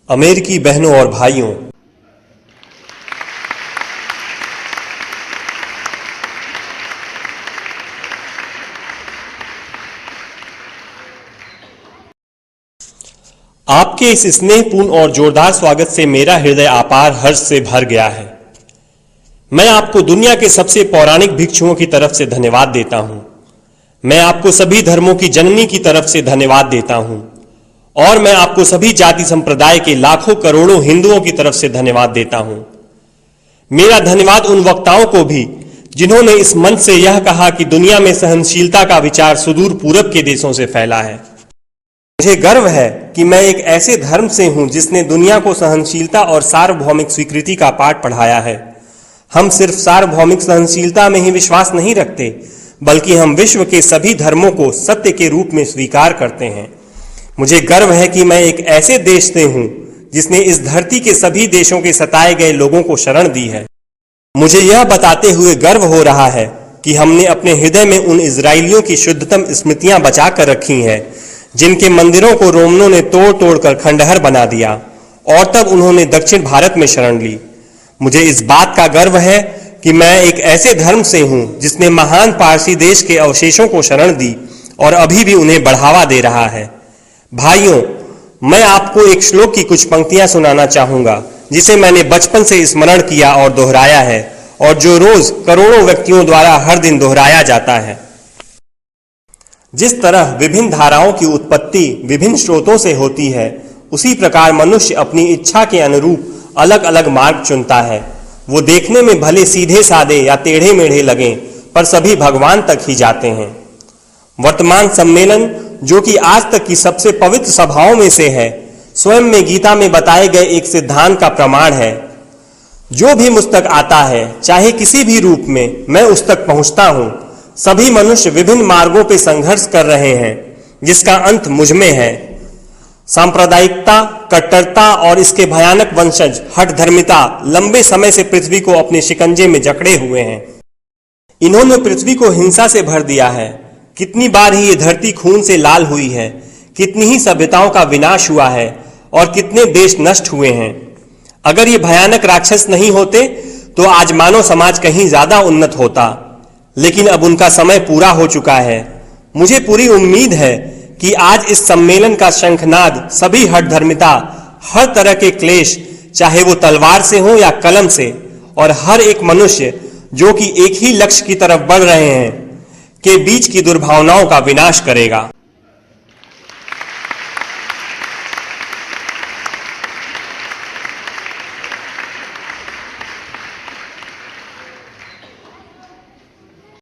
अमेरिकी बहनों और भाइयों, आपके इस स्नेहपूर्ण और जोरदार स्वागत से मेरा हृदय अपार हर्ष से भर गया है। मैं आपको दुनिया के सबसे पौराणिक भिक्षुओं की तरफ से धन्यवाद देता हूं। मैं आपको सभी धर्मों की जननी की तरफ से धन्यवाद देता हूं और मैं आपको सभी जाति संप्रदाय के लाखों करोड़ों हिंदुओं की तरफ से धन्यवाद देता हूं। मेरा धन्यवाद उन वक्ताओं को भी जिन्होंने इस मंच से यह कहा कि दुनिया में सहनशीलता का विचार सुदूर पूरब के देशों से फैला है। मुझे गर्व है कि मैं एक ऐसे धर्म से हूं जिसने दुनिया को सहनशीलता और सार्वभौमिक स्वीकृति का पाठ पढ़ाया है। हम सिर्फ सार्वभौमिक सहनशीलता में ही विश्वास नहीं रखते, बल्कि हम विश्व के सभी धर्मों को सत्य के रूप में स्वीकार करते हैं। मुझे गर्व है कि मैं एक ऐसे देश से हूं जिसने इस धरती के सभी देशों के सताए गए लोगों को शरण दी है। मुझे यह बताते हुए गर्व हो रहा है कि हमने अपने हृदय में उन इजरायलियों की शुद्धतम स्मृतियां बचा कर रखी हैं जिनके मंदिरों को रोमनों ने तोड़ तोड़ कर खंडहर बना दिया और तब उन्होंने दक्षिण भारत में शरण ली। मुझे इस बात का गर्व है कि मैं एक ऐसे धर्म से हूं जिसने महान पारसी देश के अवशेषों को शरण दी और अभी भी उन्हें बढ़ावा दे रहा है। भाइयों, मैं आपको एक श्लोक की कुछ पंक्तियां सुनाना चाहूंगा जिसे मैंने बचपन से स्मरण किया और दोहराया है और जो रोज करोड़ों व्यक्तियों द्वारा हर दिन दोहराया जाता है। जिस तरह विभिन्न धाराओं की उत्पत्ति विभिन्न स्रोतों से होती है, उसी प्रकार मनुष्य अपनी इच्छा के अनुरूप अलग अलग मार्ग चुनता है। वो देखने में भले सीधे साधे या टेढ़े मेढ़े लगें, पर सभी भगवान तक ही जाते हैं। वर्तमान सम्मेलन, जो कि आज तक की सबसे पवित्र सभाओं में से है, स्वयं में गीता में बताए गए एक सिद्धांत का प्रमाण है। जो भी मुझ तक आता है, चाहे किसी भी रूप में, मैं उस तक पहुंचता हूं। सभी मनुष्य विभिन्न मार्गों पर संघर्ष कर रहे हैं जिसका अंत मुझ में है। सांप्रदायिकता, कट्टरता और इसके भयानक वंशज हठधर्मिता लंबे समय से पृथ्वी को अपने शिकंजे में जकड़े हुए हैं। इन्होंने पृथ्वी को हिंसा से भर दिया है। कितनी बार ही ये धरती खून से लाल हुई है, कितनी ही सभ्यताओं का विनाश हुआ है और कितने देश नष्ट हुए हैं। अगर ये भयानक राक्षस नहीं होते तो आज मानव समाज कहीं ज्यादा उन्नत होता, लेकिन अब उनका समय पूरा हो चुका है। मुझे पूरी उम्मीद है कि आज इस सम्मेलन का शंखनाद सभी हठधर्मिता, हर तरह के क्लेश, चाहे वो तलवार से हो या कलम से, और हर एक मनुष्य जो कि एक ही लक्ष्य की तरफ बढ़ रहे हैं, के बीच की दुर्भावनाओं का विनाश करेगा।